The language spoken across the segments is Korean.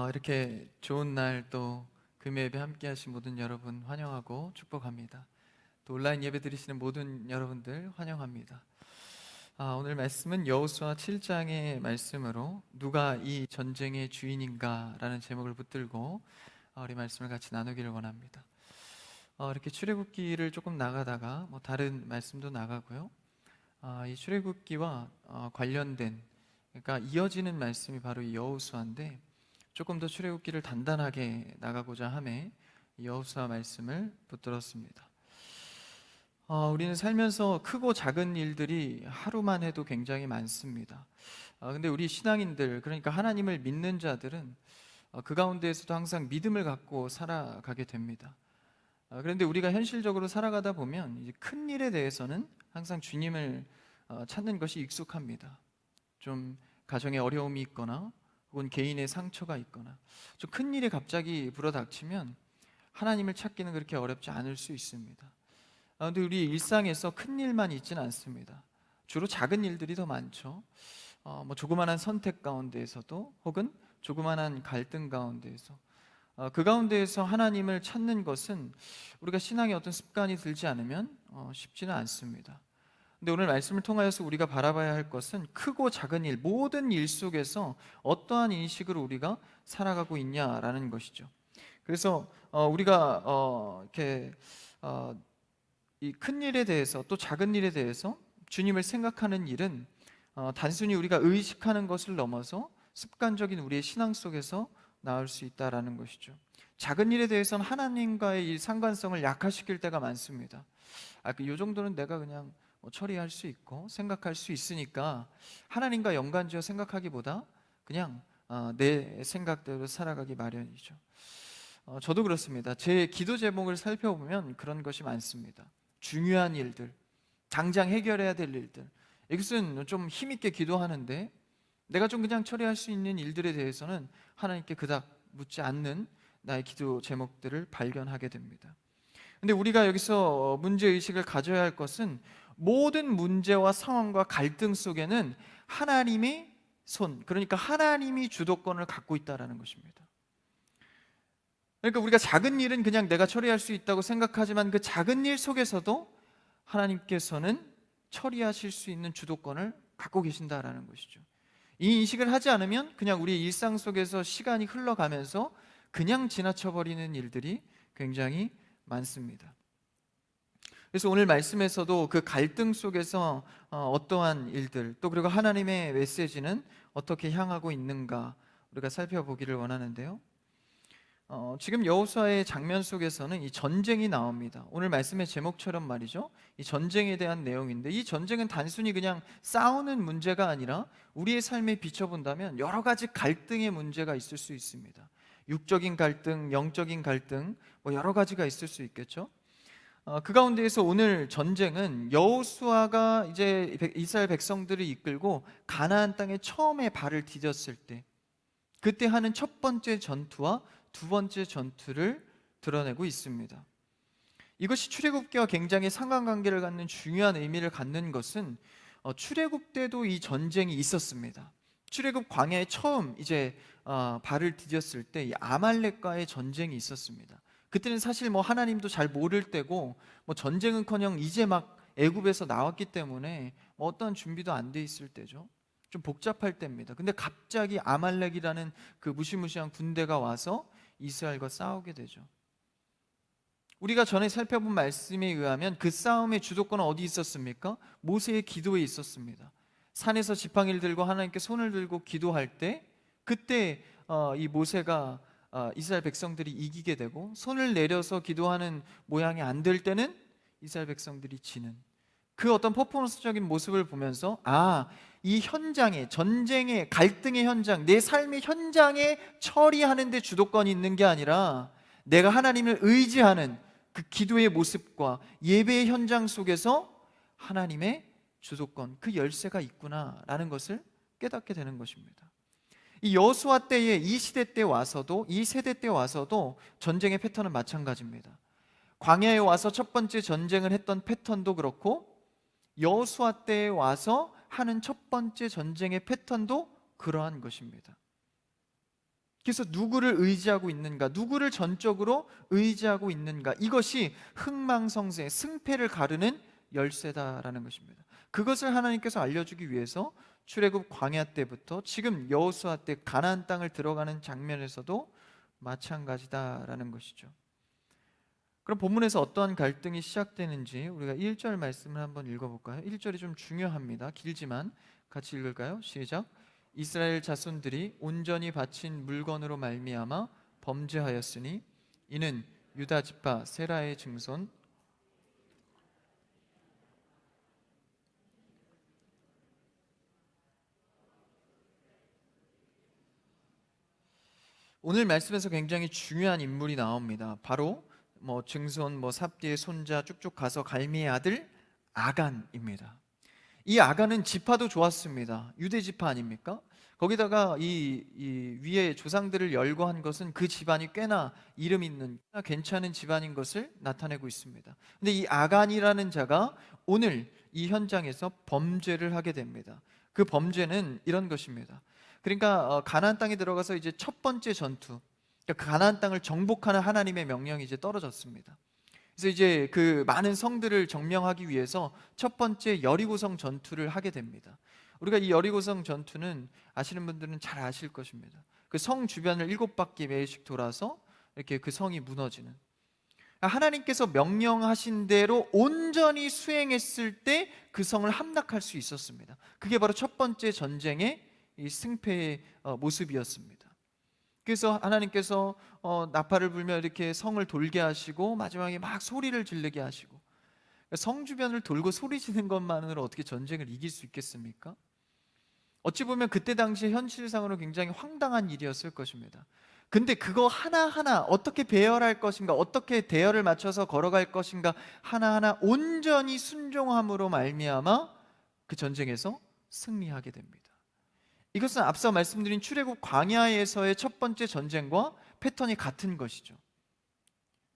이렇게 좋은 날 또 금요 예배 함께 하신 모든 여러분 환영하고 축복합니다. 또 온라인 예배 드리시는 모든 여러분들 환영합니다. 오늘 말씀은 여호수아 7장의 말씀으로 누가 이 전쟁의 주인인가 라는 제목을 붙들고 우리 말씀을 같이 나누기를 원합니다. 이렇게 출애굽기를 조금 나가다가 다른 말씀도 나가고요. 이 출애굽기와 관련된, 그러니까 이어지는 말씀이 바로 이 여호수아인데, 조금 더 출애굽기를 단단하게 나가고자 함에 여호수아 말씀을 붙들었습니다. 우리는 살면서 크고 작은 일들이 하루만 해도 굉장히 많습니다. 근데 우리 신앙인들, 그러니까 하나님을 믿는 자들은 그 가운데에서도 항상 믿음을 갖고 살아가게 됩니다. 그런데 우리가 현실적으로 살아가다 보면 이제 큰 일에 대해서는 항상 주님을 찾는 것이 익숙합니다. 좀 가정에 어려움이 있거나 혹은 개인의 상처가 있거나 좀 큰 일이 갑자기 불어닥치면 하나님을 찾기는 그렇게 어렵지 않을 수 있습니다. 그런데 우리 일상에서 큰 일만 있지는 않습니다. 주로 작은 일들이 더 많죠. 조그만한 선택 가운데에서도 혹은 조그만한 갈등 가운데에서 그 가운데에서 하나님을 찾는 것은 우리가 신앙의 어떤 습관이 들지 않으면 쉽지는 않습니다. 근데 오늘 말씀을 통하여서 우리가 바라봐야 할 것은 크고 작은 일, 모든 일 속에서 어떠한 인식으로 우리가 살아가고 있냐라는 것이죠. 그래서 우리가 이렇게 이 큰 일에 대해서 또 작은 일에 대해서 주님을 생각하는 일은 단순히 우리가 의식하는 것을 넘어서 습관적인 우리의 신앙 속에서 나올 수 있다라는 것이죠. 작은 일에 대해서는 하나님과의 이 상관성을 약화시킬 때가 많습니다. 이 정도는 내가 그냥 처리할 수 있고 생각할 수 있으니까 하나님과 연관지어 생각하기보다 그냥 내 생각대로 살아가기 마련이죠. 저도 그렇습니다. 제 기도 제목을 살펴보면 그런 것이 많습니다. 중요한 일들, 당장 해결해야 될 일들, 이것은 좀 힘있게 기도하는데 내가 좀 그냥 처리할 수 있는 일들에 대해서는 하나님께 그닥 묻지 않는 나의 기도 제목들을 발견하게 됩니다. 근데 우리가 여기서 문제의식을 가져야 할 것은 모든 문제와 상황과 갈등 속에는 하나님의 손, 그러니까 하나님이 주도권을 갖고 있다는 것입니다. 그러니까 우리가 작은 일은 그냥 내가 처리할 수 있다고 생각하지만 그 작은 일 속에서도 하나님께서는 처리하실 수 있는 주도권을 갖고 계신다라는 것이죠. 이 인식을 하지 않으면 그냥 우리 일상 속에서 시간이 흘러가면서 그냥 지나쳐버리는 일들이 굉장히 많습니다. 그래서 오늘 말씀에서도 그 갈등 속에서 어떠한 일들, 또 그리고 하나님의 메시지는 어떻게 향하고 있는가 우리가 살펴보기를 원하는데요. 지금 여호수아의 장면 속에서는 이 전쟁이 나옵니다. 오늘 말씀의 제목처럼 말이죠, 이 전쟁에 대한 내용인데, 이 전쟁은 단순히 그냥 싸우는 문제가 아니라 우리의 삶에 비춰본다면 여러 가지 갈등의 문제가 있을 수 있습니다. 육적인 갈등, 영적인 갈등, 여러 가지가 있을 수 있겠죠. 그 가운데에서 오늘 전쟁은 여호수아가 이제 이스라엘 백성들을 이끌고 가나안 땅에 처음에 발을 디뎠을 때, 그때 하는 첫 번째 전투와 두 번째 전투를 드러내고 있습니다. 이것이 출애굽기와 굉장히 상관관계를 갖는 중요한 의미를 갖는 것은 출애굽 때도 이 전쟁이 있었습니다. 출애굽 광야에 처음 이제 발을 디뎠을 때 이 아말렉과의 전쟁이 있었습니다. 그때는 사실 하나님도 잘 모를 때고 전쟁은커녕 이제 막 애굽에서 나왔기 때문에 어떤 준비도 안 돼 있을 때죠. 좀 복잡할 때입니다. 근데 갑자기 아말렉이라는 그 무시무시한 군대가 와서 이스라엘과 싸우게 되죠. 우리가 전에 살펴본 말씀에 의하면 그 싸움의 주도권은 어디 있었습니까? 모세의 기도에 있었습니다. 산에서 지팡이를 들고 하나님께 손을 들고 기도할 때, 그때 이 모세가 이스라엘 백성들이 이기게 되고, 손을 내려서 기도하는 모양이 안 될 때는 이스라엘 백성들이 지는, 그 어떤 퍼포먼스적인 모습을 보면서 이 현장에, 전쟁의 갈등의 현장, 내 삶의 현장에 처리하는 데 주도권이 있는 게 아니라 내가 하나님을 의지하는 그 기도의 모습과 예배의 현장 속에서 하나님의 주도권, 그 열쇠가 있구나라는 것을 깨닫게 되는 것입니다. 이 여호수아 때에, 이 시대 때 와서도, 이 세대 때 와서도 전쟁의 패턴은 마찬가지입니다. 광야에 와서 첫 번째 전쟁을 했던 패턴도 그렇고, 여호수아 때에 와서 하는 첫 번째 전쟁의 패턴도 그러한 것입니다. 그래서 누구를 의지하고 있는가, 누구를 전적으로 의지하고 있는가, 이것이 흥망성쇠, 승패를 가르는 열쇠다라는 것입니다. 그것을 하나님께서 알려주기 위해서 출애굽 광야 때부터 지금 여호수아 때 가나안 땅을 들어가는 장면에서도 마찬가지다라는 것이죠. 그럼 본문에서 어떠한 갈등이 시작되는지 우리가 1절 말씀을 한번 읽어볼까요? 1절이 좀 중요합니다. 길지만 같이 읽을까요? 시작. 이스라엘 자손들이 온전히 바친 물건으로 말미암아 범죄하였으니 이는 유다 지파 세라의 증손 오늘 말씀에서 굉장히 중요한 인물이 나옵니다. 바로 증손, 삽디의 손자 쭉쭉 가서 갈미의 아들 아간입니다. 이 아간은 지파도 좋았습니다. 유대 지파 아닙니까? 거기다가 이 위에 조상들을 열거한 것은 그 집안이 꽤나 이름 있는 괜찮은 집안인 것을 나타내고 있습니다. 근데 이 아간이라는 자가 오늘 이 현장에서 범죄를 하게 됩니다. 그 범죄는 이런 것입니다. 그러니까 가나안 땅에 들어가서 이제 첫 번째 전투, 그러니까 가나안 땅을 정복하는 하나님의 명령이 이제 떨어졌습니다. 그래서 이제 그 많은 성들을 점령하기 위해서 첫 번째 여리고성 전투를 하게 됩니다. 우리가 이 여리고성 전투는 아시는 분들은 잘 아실 것입니다. 그 성 주변을 7바퀴 매일씩 돌아서 이렇게 그 성이 무너지는, 하나님께서 명령하신 대로 온전히 수행했을 때 그 성을 함락할 수 있었습니다. 그게 바로 첫 번째 전쟁의 이 승패의 모습이었습니다. 그래서 하나님께서 나팔을 불며 이렇게 성을 돌게 하시고 마지막에 막 소리를 지르게 하시고, 성 주변을 돌고 소리 지는 것만으로 어떻게 전쟁을 이길 수 있겠습니까? 어찌 보면 그때 당시에 현실상으로 굉장히 황당한 일이었을 것입니다. 근데 그거 하나하나 어떻게 배열할 것인가, 어떻게 대열을 맞춰서 걸어갈 것인가, 하나하나 온전히 순종함으로 말미암아 그 전쟁에서 승리하게 됩니다. 이것은 앞서 말씀드린 출애굽 광야에서의 첫 번째 전쟁과 패턴이 같은 것이죠.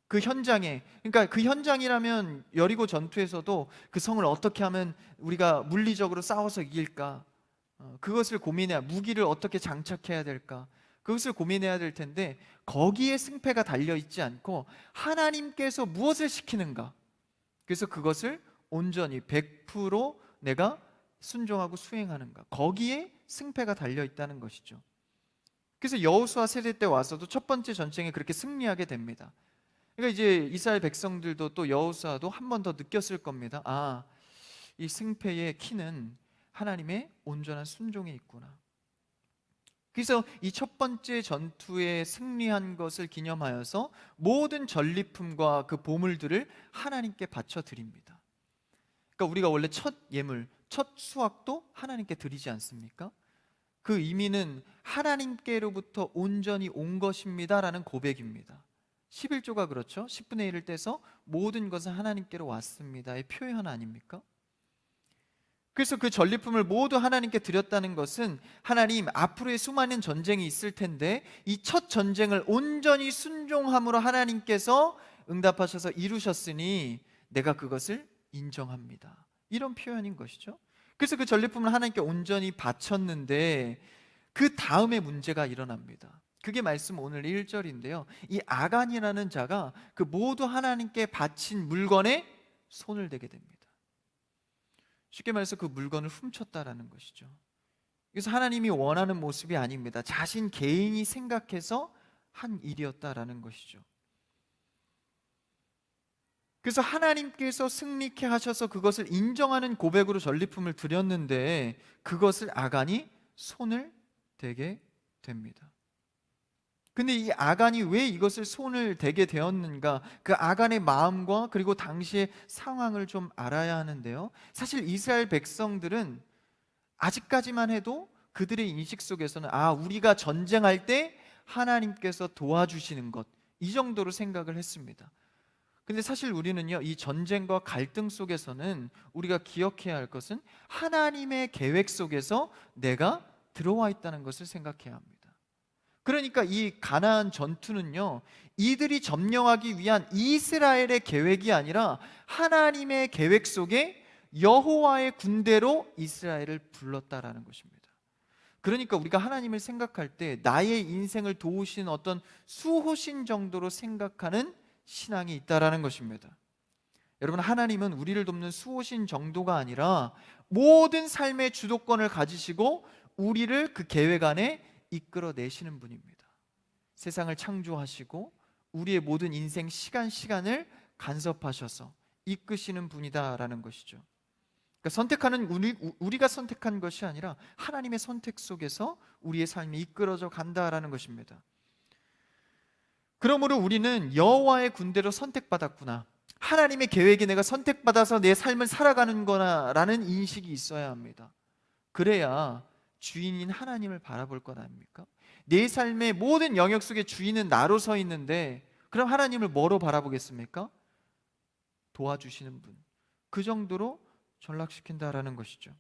그 현장에, 그러니까 그 현장이라면 여리고 전투에서도 그 성을 어떻게 하면 우리가 물리적으로 싸워서 이길까, 그것을 고민해야, 무기를 어떻게 장착해야 될까, 그것을 고민해야 될 텐데, 거기에 승패가 달려있지 않고 하나님께서 무엇을 시키는가, 그래서 그것을 온전히 100% 내가 순종하고 수행하는가, 거기에 승패가 달려있다는 것이죠. 그래서 여호수아 세대 때 와서도 첫 번째 전쟁에 그렇게 승리하게 됩니다. 그러니까 이제 이스라엘 백성들도 또 여호수아도 한 번 더 느꼈을 겁니다. 이 승패의 키는 하나님의 온전한 순종에 있구나. 그래서 이 첫 번째 전투에 승리한 것을 기념하여서 모든 전리품과 그 보물들을 하나님께 바쳐 드립니다. 그러니까 우리가 원래 첫 예물, 첫 수확도 하나님께 드리지 않습니까? 그 의미는 하나님께로부터 온전히 온 것입니다라는 고백입니다. 11조가 그렇죠. 10분의 1을 떼서 모든 것은 하나님께로 왔습니다의 표현 아닙니까? 그래서 그 전리품을 모두 하나님께 드렸다는 것은, 하나님, 앞으로의 수많은 전쟁이 있을 텐데 이 첫 전쟁을 온전히 순종함으로 하나님께서 응답하셔서 이루셨으니 내가 그것을 인정합니다, 이런 표현인 것이죠. 그래서 그 전리품을 하나님께 온전히 바쳤는데 그 다음에 문제가 일어납니다. 그게 말씀 오늘 1절인데요 이 아간이라는 자가 그 모두 하나님께 바친 물건에 손을 대게 됩니다. 쉽게 말해서 그 물건을 훔쳤다라는 것이죠. 그래서 하나님이 원하는 모습이 아닙니다. 자신 개인이 생각해서 한 일이었다라는 것이죠. 그래서 하나님께서 승리케 하셔서 그것을 인정하는 고백으로 전리품을 드렸는데 그것을 아간이 손을 대게 됩니다. 근데 이 아간이 왜 이것을 손을 대게 되었는가, 그 아간의 마음과 그리고 당시의 상황을 좀 알아야 하는데요, 사실 이스라엘 백성들은 아직까지만 해도 그들의 인식 속에서는 우리가 전쟁할 때 하나님께서 도와주시는 것, 이 정도로 생각을 했습니다. 근데 사실 우리는요, 이 전쟁과 갈등 속에서는 우리가 기억해야 할 것은 하나님의 계획 속에서 내가 들어와 있다는 것을 생각해야 합니다. 그러니까 이 가나안 전투는요, 이들이 점령하기 위한 이스라엘의 계획이 아니라 하나님의 계획 속에 여호와의 군대로 이스라엘을 불렀다라는 것입니다. 그러니까 우리가 하나님을 생각할 때 나의 인생을 도우신 어떤 수호신 정도로 생각하는 신앙이 있다라는 것입니다. 여러분, 하나님은 우리를 돕는 수호신 정도가 아니라 모든 삶의 주도권을 가지시고 우리를 그 계획 안에 이끌어내시는 분입니다. 세상을 창조하시고 우리의 모든 인생 시간을 간섭하셔서 이끄시는 분이다라는 것이죠. 그러니까 선택하는 우리가 선택한 것이 아니라 하나님의 선택 속에서 우리의 삶이 이끌어져 간다라는 것입니다. 그러므로 우리는 여호와의 군대로 선택받았구나, 하나님의 계획에 내가 선택받아서 내 삶을 살아가는 거나라는 인식이 있어야 합니다. 그래야 주인인 하나님을 바라볼 것 아닙니까? 내 삶의 모든 영역 속에 주인은 나로 서 있는데 그럼 하나님을 뭐로 바라보겠습니까? 도와주시는 분, 그 정도로 전락시킨다라는 것이죠.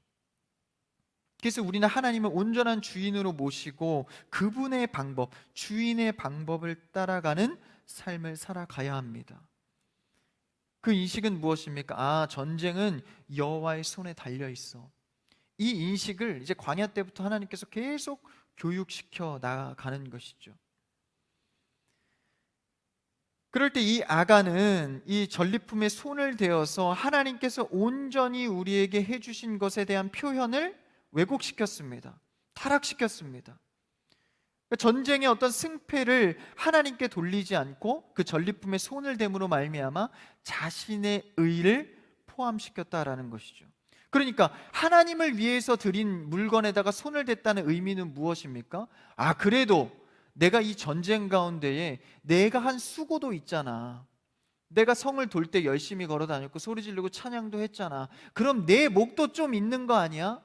그래서 우리는 하나님을 온전한 주인으로 모시고 그분의 방법, 주인의 방법을 따라가는 삶을 살아가야 합니다. 그 인식은 무엇입니까? 전쟁은 여호와의 손에 달려 있어. 이 인식을 이제 광야 때부터 하나님께서 계속 교육시켜 나가는 것이죠. 그럴 때 이 아간은 이 전리품에 손을 대어서 하나님께서 온전히 우리에게 해주신 것에 대한 표현을 왜곡시켰습니다. 타락시켰습니다. 전쟁의 어떤 승패를 하나님께 돌리지 않고 그 전리품에 손을 댐으로 말미암아 자신의 의를 포함시켰다라는 것이죠. 그러니까 하나님을 위해서 드린 물건에다가 손을 댔다는 의미는 무엇입니까? 그래도 내가 이 전쟁 가운데에 내가 한 수고도 있잖아. 내가 성을 돌 때 열심히 걸어 다녔고 소리 지르고 찬양도 했잖아. 그럼 내 목도 좀 있는 거 아니야?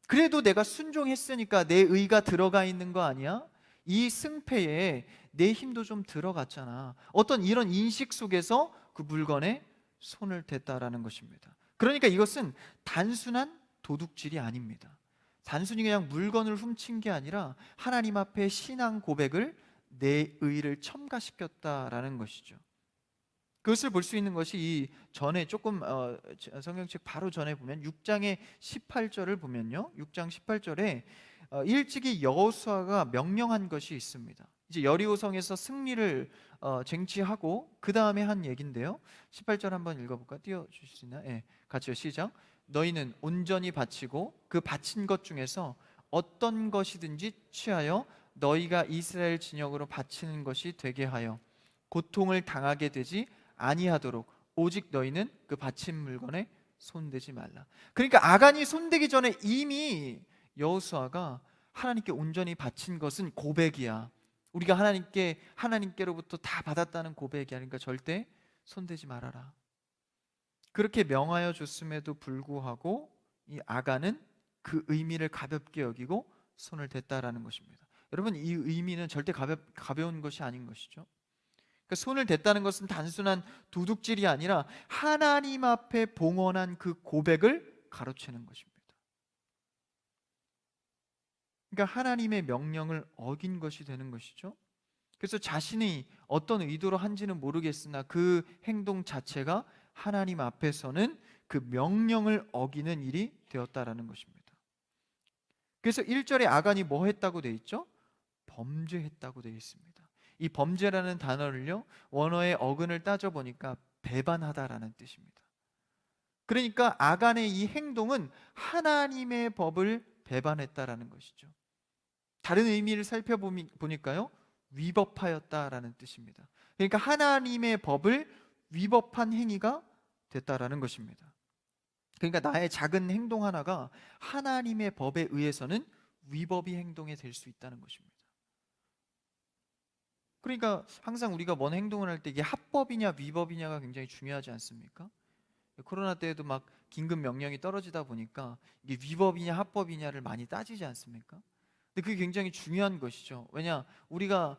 그래도 내가 순종했으니까 내 의가 들어가 있는 거 아니야? 이 승패에 내 힘도 좀 들어갔잖아. 어떤 이런 인식 속에서 그 물건에 손을 댔다라는 것입니다. 그러니까 이것은 단순한 도둑질이 아닙니다. 단순히 그냥 물건을 훔친 게 아니라 하나님 앞에 신앙 고백을, 내 의를 첨가시켰다라는 것이죠. 그것을 볼 수 있는 것이 이 전에 조금 성경책 바로 전에 보면 6장의 18절을 보면요, 6장 18절에 일찍이 여호수아가 명령한 것이 있습니다. 이제 여리고성에서 승리를 쟁취하고 그 다음에 한 얘긴데요, 18절 한번 읽어볼까? 띄워주실 수 있나요? 네, 같이요. 시작. 너희는 온전히 바치고 그 바친 것 중에서 어떤 것이든지 취하여 너희가 이스라엘 진영으로 바치는 것이 되게 하여 고통을 당하게 되지 아니하도록 오직 너희는 그 바친 물건에 손대지 말라. 그러니까 아간이 손대기 전에 이미 여호수아가 하나님께 온전히 바친 것은 고백이야. 우리가 하나님께로부터 다 받았다는 고백이야. 그러니까 절대 손대지 말아라. 그렇게 명하여 줬음에도 불구하고 이 아간은 그 의미를 가볍게 여기고 손을 댔다라는 것입니다. 여러분, 이 의미는 절대 가벼운 것이 아닌 것이죠. 그러니까 손을 댔다는 것은 단순한 도둑질이 아니라 하나님 앞에 봉헌한 그 고백을 가로채는 것입니다. 그러니까 하나님의 명령을 어긴 것이 되는 것이죠. 그래서 자신이 어떤 의도로 한지는 모르겠으나 그 행동 자체가 하나님 앞에서는 그 명령을 어기는 일이 되었다라는 것입니다. 그래서 1절에 아간이 뭐 했다고 되어 있죠? 범죄했다고 되어 있습니다. 이 범죄라는 단어를요, 원어의 어근을 따져보니까 배반하다라는 뜻입니다. 그러니까 아간의 이 행동은 하나님의 법을 배반했다라는 것이죠. 다른 의미를 살펴보니까요, 위법하였다라는 뜻입니다. 그러니까 하나님의 법을 위법한 행위가 됐다라는 것입니다. 그러니까 나의 작은 행동 하나가 하나님의 법에 의해서는 위법이 행동이 될 수 있다는 것입니다. 그러니까 항상 우리가 뭔 행동을 할 때 이게 합법이냐 위법이냐가 굉장히 중요하지 않습니까? 코로나 때에도 막 긴급 명령이 떨어지다 보니까 이게 위법이냐 합법이냐를 많이 따지지 않습니까? 근데 그게 굉장히 중요한 것이죠. 왜냐, 우리가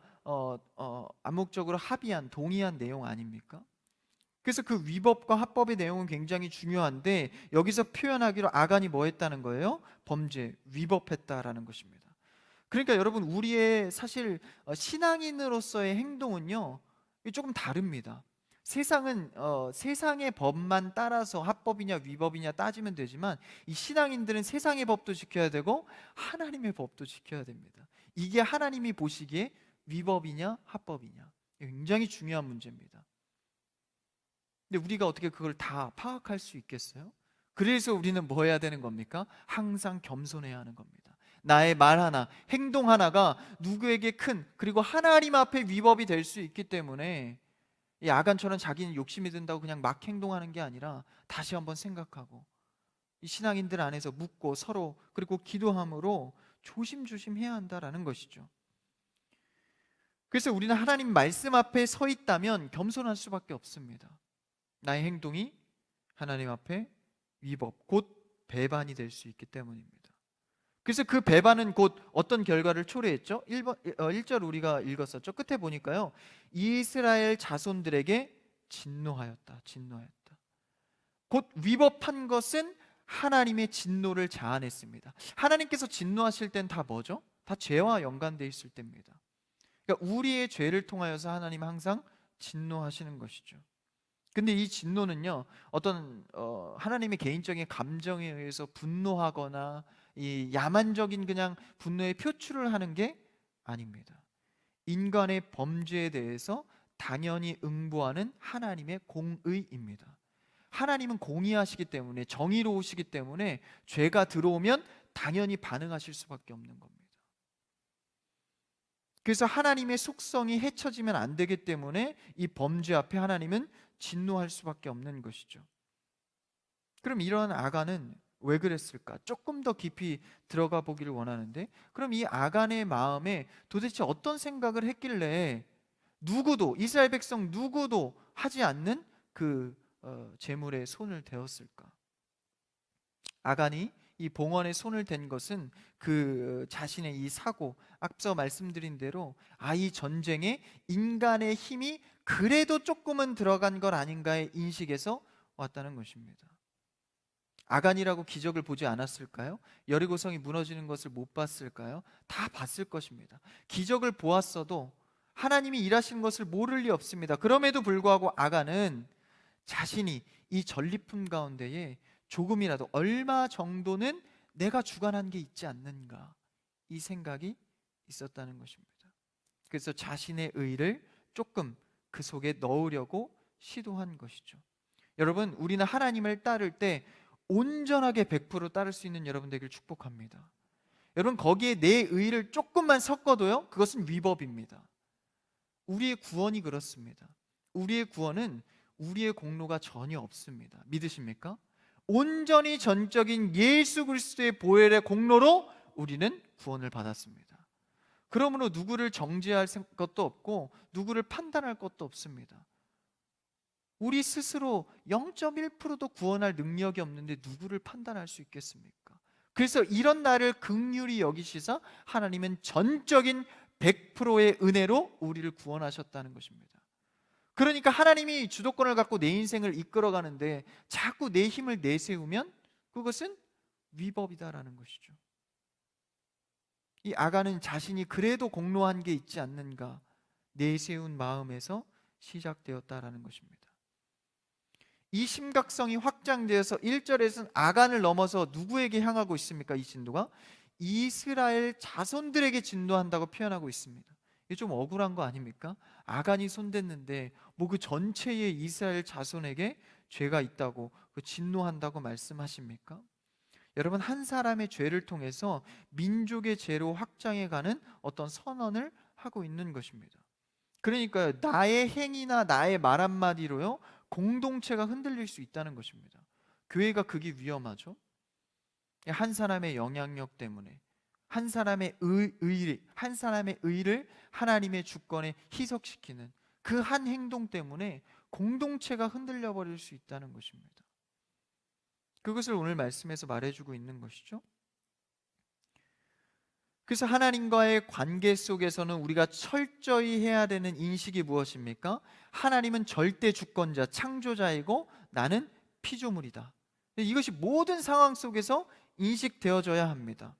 암묵적으로 동의한 내용 아닙니까? 그래서 그 위법과 합법의 내용은 굉장히 중요한데 여기서 표현하기로 아간이 뭐 했다는 거예요? 범죄, 위법했다라는 것입니다. 그러니까 여러분, 우리의 사실 신앙인으로서의 행동은요, 조금 다릅니다. 세상은 세상의 법만 따라서 합법이냐 위법이냐 따지면 되지만, 이 신앙인들은 세상의 법도 지켜야 되고 하나님의 법도 지켜야 됩니다. 이게 하나님이 보시기에 위법이냐 합법이냐, 굉장히 중요한 문제입니다. 근데 우리가 어떻게 그걸 다 파악할 수 있겠어요? 그래서 우리는 뭐 해야 되는 겁니까? 항상 겸손해야 하는 겁니다. 나의 말 하나, 행동 하나가 누구에게 큰, 그리고 하나님 앞에 위법이 될 수 있기 때문에, 이 아간처럼 자기는 욕심이 든다고 그냥 막 행동하는 게 아니라 다시 한번 생각하고, 이 신앙인들 안에서 묻고 서로, 그리고 기도함으로 조심조심 해야 한다라는 것이죠. 그래서 우리는 하나님 말씀 앞에 서 있다면 겸손할 수밖에 없습니다. 나의 행동이 하나님 앞에 위법, 곧 배반이 될 수 있기 때문입니다. 그래서 그 배반은 곧 어떤 결과를 초래했죠? 1절 우리가 읽었었죠. 끝에 보니까요, 이스라엘 자손들에게 진노하였다. 곧 위법한 것은 하나님의 진노를 자아냈습니다. 하나님께서 진노하실 땐 다 뭐죠? 다 죄와 연관되어 있을 때입니다. 그러니까 우리의 죄를 통하여서 하나님은 항상 진노하시는 것이죠. 근데 이 진노는요, 어떤 하나님의 개인적인 감정에 의해서 분노하거나 이 야만적인 그냥 분노의 표출을 하는 게 아닙니다. 인간의 범죄에 대해서 당연히 응보하는 하나님의 공의입니다. 하나님은 공의하시기 때문에, 정의로우시기 때문에 죄가 들어오면 당연히 반응하실 수밖에 없는 겁니다. 그래서 하나님의 속성이 해쳐지면 안 되기 때문에 이 범죄 앞에 하나님은 진노할 수밖에 없는 것이죠. 그럼 이런 아간은 왜 그랬을까? 조금 더 깊이 들어가 보기를 원하는데, 그럼 이 아간의 마음에 도대체 어떤 생각을 했길래 누구도, 이스라엘 백성 누구도 하지 않는 그 재물에 손을 대었을까? 아간이 이 봉헌에 손을 댄 것은 그 자신의 이 사고, 앞서 말씀드린 대로 이 전쟁에 인간의 힘이 그래도 조금은 들어간 것 아닌가의 인식에서 왔다는 것입니다. 아간이라고 기적을 보지 않았을까요? 여리고성이 무너지는 것을 못 봤을까요? 다 봤을 것입니다. 기적을 보았어도 하나님이 일하시는 것을 모를 리 없습니다. 그럼에도 불구하고 아간은 자신이 이 전리품 가운데에 조금이라도, 얼마 정도는 내가 주관한 게 있지 않는가, 이 생각이 있었다는 것입니다. 그래서 자신의 의를 조금 그 속에 넣으려고 시도한 것이죠. 여러분, 우리는 하나님을 따를 때 온전하게 100% 따를 수 있는 여러분 되길 축복합니다. 여러분, 거기에 내 의를 조금만 섞어도요, 그것은 위법입니다. 우리의 구원이 그렇습니다. 우리의 구원은 우리의 공로가 전혀 없습니다. 믿으십니까? 온전히 전적인 예수 그리스도의 보혈의 공로로 우리는 구원을 받았습니다. 그러므로 누구를 정죄할 것도 없고 누구를 판단할 것도 없습니다. 우리 스스로 0.1%도 구원할 능력이 없는데 누구를 판단할 수 있겠습니까? 그래서 이런 나를 긍휼히 여기시사 하나님은 전적인 100%의 은혜로 우리를 구원하셨다는 것입니다. 그러니까 하나님이 주도권을 갖고 내 인생을 이끌어가는데 자꾸 내 힘을 내세우면 그것은 위법이다라는 것이죠. 이 아간은 자신이 그래도 공로한 게 있지 않는가 내세운 마음에서 시작되었다라는 것입니다. 이 심각성이 확장되어서 1절에서는 아간을 넘어서 누구에게 향하고 있습니까? 이 진도가 이스라엘 자손들에게 진노한다고 표현하고 있습니다. 이게 좀 억울한 거 아닙니까? 아간이 손댔는데 뭐 그 전체의 이스라엘 자손에게 죄가 있다고 그 진노한다고 말씀하십니까? 여러분, 한 사람의 죄를 통해서 민족의 죄로 확장해가는 어떤 선언을 하고 있는 것입니다. 그러니까 나의 행위나 나의 말 한마디로요 공동체가 흔들릴 수 있다는 것입니다. 교회가 그게 위험하죠. 한 사람의 영향력 때문에 한 사람의 의를 하나님의 주권에 희석시키는 그 한 행동 때문에 공동체가 흔들려 버릴 수 있다는 것입니다. 그것을 오늘 말씀에서 말해주고 있는 것이죠. 그래서 하나님과의 관계 속에서는 우리가 철저히 해야 되는 인식이 무엇입니까? 하나님은 절대 주권자, 창조자이고 나는 피조물이다. 이것이 모든 상황 속에서 인식되어져야 합니다.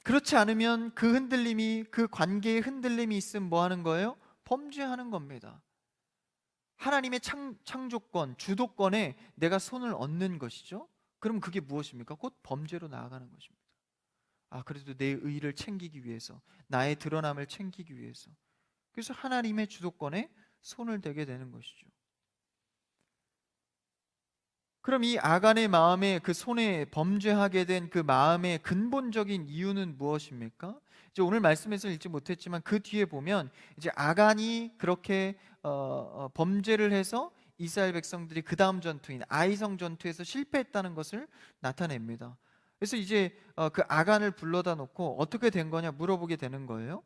그렇지 않으면 그 흔들림이, 그 관계의 흔들림이 있으면 뭐 하는 거예요? 범죄하는 겁니다. 하나님의 창조권, 주도권에 내가 손을 얹는 것이죠. 그럼 그게 무엇입니까? 곧 범죄로 나아가는 것입니다. 그래도 내 의를 챙기기 위해서, 나의 드러남을 챙기기 위해서, 그래서 하나님의 주도권에 손을 대게 되는 것이죠. 그럼 이 아간의 마음에, 그 손에 범죄하게 된 그 마음의 근본적인 이유는 무엇입니까? 이제 오늘 말씀에서 읽지 못했지만 그 뒤에 보면 이제 아간이 그렇게 범죄를 해서 이스라엘 백성들이 그 다음 전투인 아이성 전투에서 실패했다는 것을 나타냅니다. 그래서 이제 그 아간을 불러다 놓고 어떻게 된 거냐 물어보게 되는 거예요.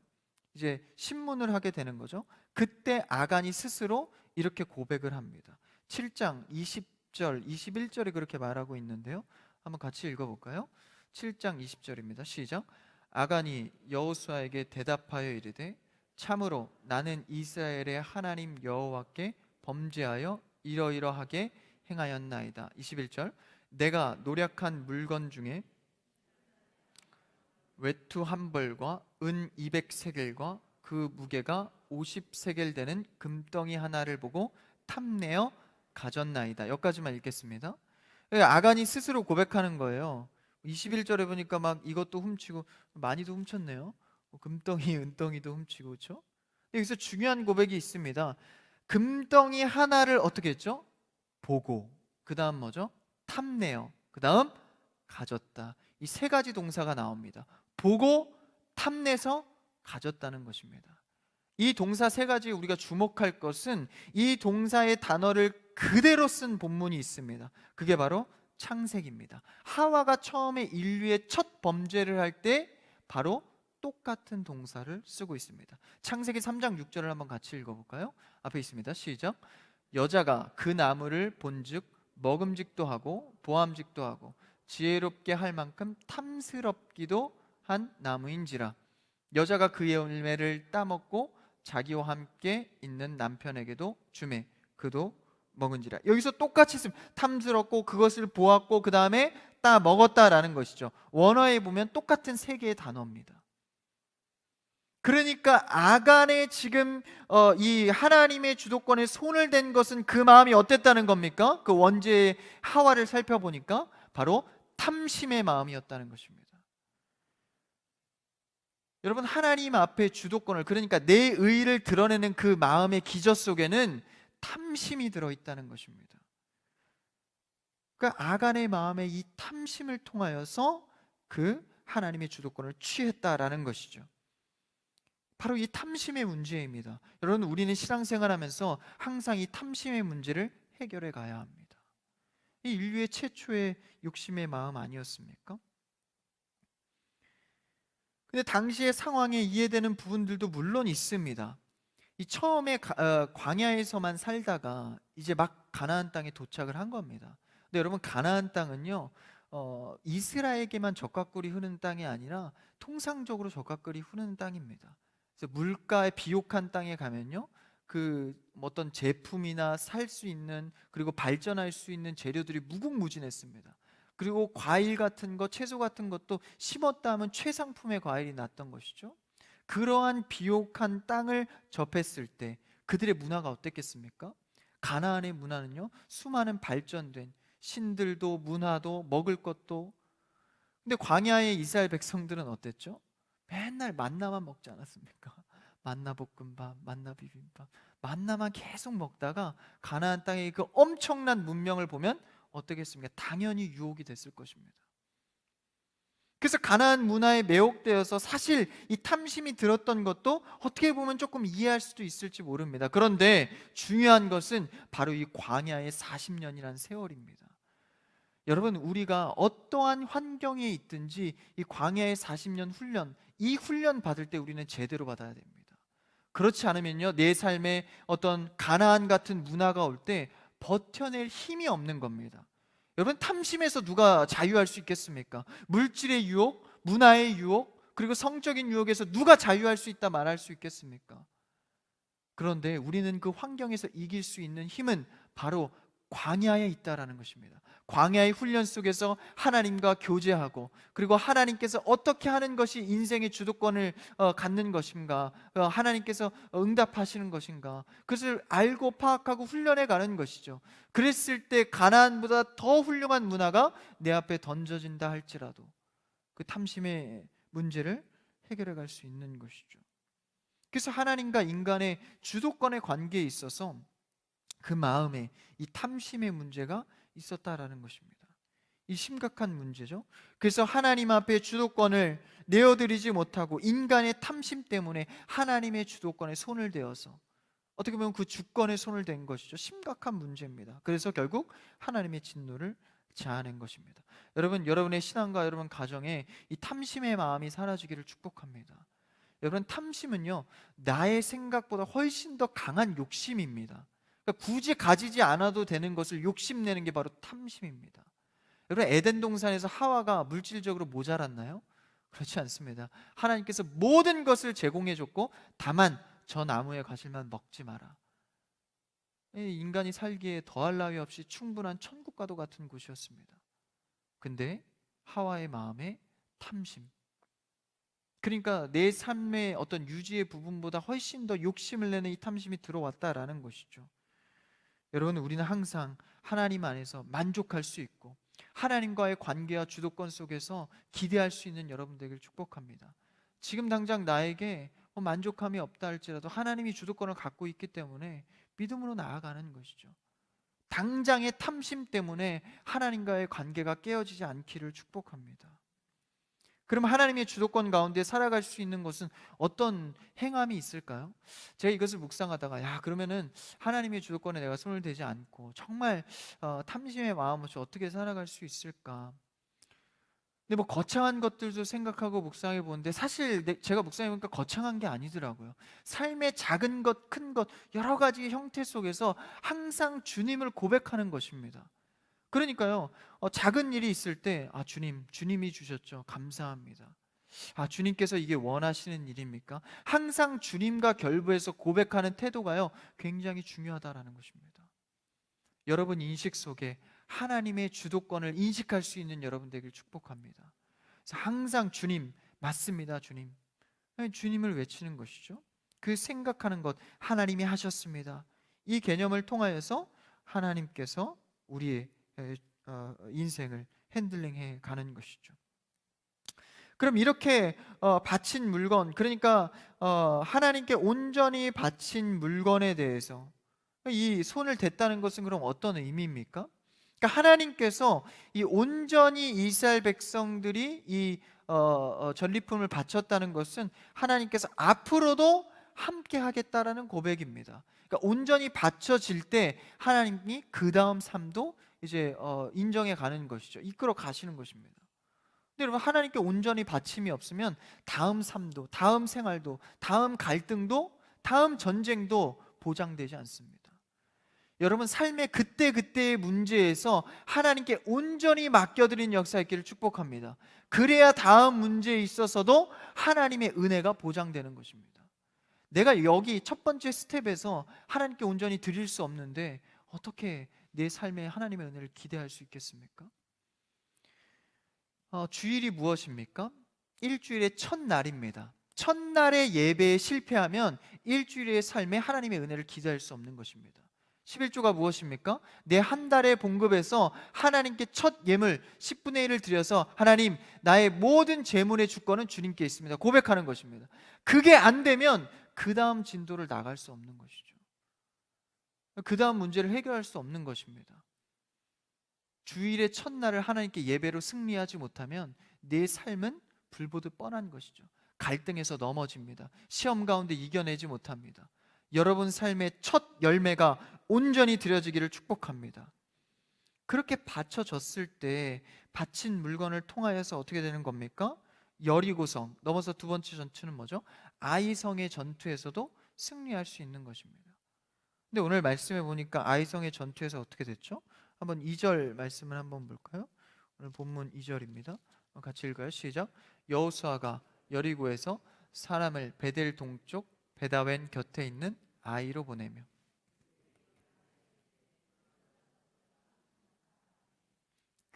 이제 신문을 하게 되는 거죠. 그때 아간이 스스로 이렇게 고백을 합니다. 7장 20절, 21절에 그렇게 말하고 있는데요. 한번 같이 읽어볼까요? 7장 20절입니다. 시작. 아간이 여호수아에게 대답하여 이르되 참으로 나는 이스라엘의 하나님 여호와께 범죄하여 이러이러하게 행하였나이다. 21절. 내가 노략한 물건 중에 외투 한 벌과 은 200세겔과 그 무게가 50세겔 되는 금덩이 하나를 보고 탐내어 가졌나이다. 여기까지만 읽겠습니다. 아간이 스스로 고백하는 거예요. 21절에 보니까 막 이것도 훔치고 많이도 훔쳤네요. 금덩이, 은덩이도 훔치고, 그렇죠? 여기서 중요한 고백이 있습니다. 금덩이 하나를 어떻게 했죠? 보고, 그 다음 뭐죠? 탐내어, 그 다음 가졌다. 이 세 가지 동사가 나옵니다. 보고, 탐내서 가졌다는 것입니다. 이 동사 세 가지 우리가 주목할 것은 이 동사의 단어를 그대로 쓴 본문이 있습니다. 그게 바로 창세기입니다. 하와가 처음에 인류의 첫 범죄를 할 때 바로 똑같은 동사를 쓰고 있습니다. 창세기 3장 6절을 한번 같이 읽어볼까요? 앞에 있습니다. 시작. 여자가 그 나무를 본즉 먹음직도 하고 보암직도 하고 지혜롭게 할 만큼 탐스럽기도 한 나무인지라. 여자가 그의 열매를 따먹고 자기와 함께 있는 남편에게도 주매 그도 먹은지라. 여기서 똑같이 쓰면 탐스럽고 그것을 보았고 그 다음에 따 먹었다라는 것이죠. 원어에 보면 똑같은 세 개의 단어입니다. 그러니까 아간의 지금 이 하나님의 주도권에 손을 댄 것은 그 마음이 어땠다는 겁니까? 그 원죄의 하와를 살펴보니까 바로 탐심의 마음이었다는 것입니다. 여러분, 하나님 앞에 주도권을, 그러니까 내 의를 드러내는 그 마음의 기저 속에는 탐심이 들어있다는 것입니다. 그러니까 아간의 마음에 이 탐심을 통하여서 그 하나님의 주도권을 취했다라는 것이죠. 바로 이 탐심의 문제입니다. 여러분, 우리는 신앙생활하면서 항상 이 탐심의 문제를 해결해 가야 합니다. 이 인류의 최초의 욕심의 마음 아니었습니까? 근데 당시의 상황에 이해되는 부분들도 물론 있습니다. 이 처음에 광야에서만 살다가 이제 막 가나안 땅에 도착을 한 겁니다. 근데 여러분, 가나안 땅은요 이스라엘에게만 젖가꿀이 흐르는 땅이 아니라 통상적으로 젖가꿀이 흐르는 땅입니다. 그래서 물가에 비옥한 땅에 가면요 그 어떤 제품이나 살 수 있는, 그리고 발전할 수 있는 재료들이 무궁무진했습니다. 그리고 과일 같은 것, 채소 같은 것도 심었다 하면 최상품의 과일이 났던 것이죠. 그러한 비옥한 땅을 접했을 때 그들의 문화가 어땠겠습니까? 가나안의 문화는요 수많은 발전된 신들도 문화도 먹을 것도. 근데 광야의 이스라엘 백성들은 어땠죠? 맨날 만나만 먹지 않았습니까? 만나 볶음밥, 만나 비빔밥, 만나만 계속 먹다가 가나안 땅의 그 엄청난 문명을 보면 어떻겠습니까? 당연히 유혹이 됐을 것입니다. 그래서 가나안 문화에 매혹되어서 사실 이 탐심이 들었던 것도 어떻게 보면 조금 이해할 수도 있을지 모릅니다. 그런데 중요한 것은 바로 이 광야의 40년이라는 세월입니다. 여러분, 우리가 어떠한 환경에 있든지 이 광야의 40년 훈련, 이 훈련 받을 때 우리는 제대로 받아야 됩니다. 그렇지 않으면요 내 삶에 어떤 가나안 같은 문화가 올 때 버텨낼 힘이 없는 겁니다. 여러분, 탐심에서 누가 자유할 수 있겠습니까? 물질의 유혹, 문화의 유혹, 그리고 성적인 유혹에서 누가 자유할 수 있다 말할 수 있겠습니까? 그런데 우리는 그 환경에서 이길 수 있는 힘은 바로 광야에 있다라는 것입니다. 광야의 훈련 속에서 하나님과 교제하고, 그리고 하나님께서 어떻게 하는 것이 인생의 주도권을 갖는 것인가, 하나님께서 응답하시는 것인가, 그것을 알고 파악하고 훈련해 가는 것이죠. 그랬을 때 가나안보다 더 훌륭한 문화가 내 앞에 던져진다 할지라도 그 탐심의 문제를 해결해 갈 수 있는 것이죠. 그래서 하나님과 인간의 주도권의 관계에 있어서 그 마음에 이 탐심의 문제가 있었다라는 것입니다. 이 심각한 문제죠. 그래서 하나님 앞에 주도권을 내어드리지 못하고 인간의 탐심 때문에 하나님의 주도권에 손을 대어서 어떻게 보면 그 주권에 손을 댄 것이죠. 심각한 문제입니다. 그래서 결국 하나님의 진노를 자아낸 것입니다. 여러분, 여러분의 신앙과 여러분 가정에 이 탐심의 마음이 사라지기를 축복합니다. 여러분, 탐심은요, 나의 생각보다 훨씬 더 강한 욕심입니다. 그러니까 굳이 가지지 않아도 되는 것을 욕심내는 게 바로 탐심입니다. 여러분, 에덴 동산에서 하와가 물질적으로 모자랐나요? 그렇지 않습니다. 하나님께서 모든 것을 제공해 줬고, 다만 저 나무의 과실만 먹지 마라. 인간이 살기에 더할 나위 없이 충분한 천국과도 같은 곳이었습니다. 근데 하와의 마음에 탐심, 그러니까 내 삶의 어떤 유지의 부분보다 훨씬 더 욕심을 내는 이 탐심이 들어왔다라는 것이죠. 여러분, 우리는 항상 하나님 안에서 만족할 수 있고 하나님과의 관계와 주도권 속에서 기대할 수 있는 여러분 되길 축복합니다. 지금 당장 나에게 만족함이 없다 할지라도 하나님이 주도권을 갖고 있기 때문에 믿음으로 나아가는 것이죠. 당장의 탐심 때문에 하나님과의 관계가 깨어지지 않기를 축복합니다. 그럼 하나님의 주도권 가운데 살아갈 수 있는 것은 어떤 행함이 있을까요? 제가 이것을 묵상하다가 그러면은 하나님의 주도권에 내가 손을 대지 않고 정말 탐심의 마음 없이 어떻게 살아갈 수 있을까? 근데 거창한 것들도 생각하고 묵상해 보는데 사실 제가 묵상해 보니까 거창한 게 아니더라고요. 삶의 작은 것, 큰 것, 여러 가지 형태 속에서 항상 주님을 고백하는 것입니다. 그러니까요, 작은 일이 있을 때 주님이 주셨죠. 감사합니다. 주님께서 이게 원하시는 일입니까? 항상 주님과 결부해서 고백하는 태도가요, 굉장히 중요하다라는 것입니다. 여러분 인식 속에 하나님의 주도권을 인식할 수 있는 여러분 되길 축복합니다. 그래서 항상 주님, 맞습니다, 주님. 주님을 외치는 것이죠. 그 생각하는 것, 하나님이 하셨습니다. 이 개념을 통하여서 하나님께서 우리의 인생을 핸들링해 가는 것이죠. 그럼 이렇게 바친 물건, 그러니까 하나님께 온전히 바친 물건에 대해서 이 손을 댔다는 것은 그럼 어떤 의미입니까? 그러니까 하나님께서 이 온전히 이스라엘 백성들이 이 전리품을 바쳤다는 것은 하나님께서 앞으로도 함께 하겠다라는 고백입니다. 그러니까 온전히 바쳐질 때 하나님이 그 다음 삶도 이제 인정해 가는 것이죠. 이끌어 가시는 것입니다. 근데 여러분, 하나님께 온전히 바침이 없으면 다음 삶도, 다음 생활도, 다음 갈등도, 다음 전쟁도 보장되지 않습니다. 여러분, 삶의 그때그때의 문제에서 하나님께 온전히 맡겨드린 역사 있기를 축복합니다. 그래야 다음 문제에 있어서도 하나님의 은혜가 보장되는 것입니다. 내가 여기 첫 번째 스텝에서 하나님께 온전히 드릴 수 없는데 어떻게 내 삶에 하나님의 은혜를 기대할 수 있겠습니까? 주일이 무엇입니까? 일주일의 첫날입니다. 첫날의 예배에 실패하면 일주일의 삶에 하나님의 은혜를 기대할 수 없는 것입니다. 11조가 무엇입니까? 내 한 달의 봉급에서 하나님께 첫 예물 10분의 1을 드려서 하나님, 나의 모든 재물의 주권은 주님께 있습니다. 고백하는 것입니다. 그게 안 되면 그 다음 진도를 나갈 수 없는 것이죠. 그 다음 문제를 해결할 수 없는 것입니다. 주일의 첫날을 하나님께 예배로 승리하지 못하면 내 삶은 불보듯 뻔한 것이죠. 갈등에서 넘어집니다. 시험 가운데 이겨내지 못합니다. 여러분 삶의 첫 열매가 온전히 드려지기를 축복합니다. 그렇게 바쳐졌을 때 바친 물건을 통하여서 어떻게 되는 겁니까? 여리고성 넘어서 두 번째 전투는 뭐죠? 아이성의 전투에서도 승리할 수 있는 것입니다. 근데 오늘 말씀해 보니까 아이성의 전투에서 어떻게 됐죠? 한번 2절 말씀을 한번 볼까요? 오늘 본문 2절입니다. 같이 읽어요. 시작. 여호수아가 여리고에서 사람을 베델 동쪽 베다웬 곁에 있는 아이로 보내며.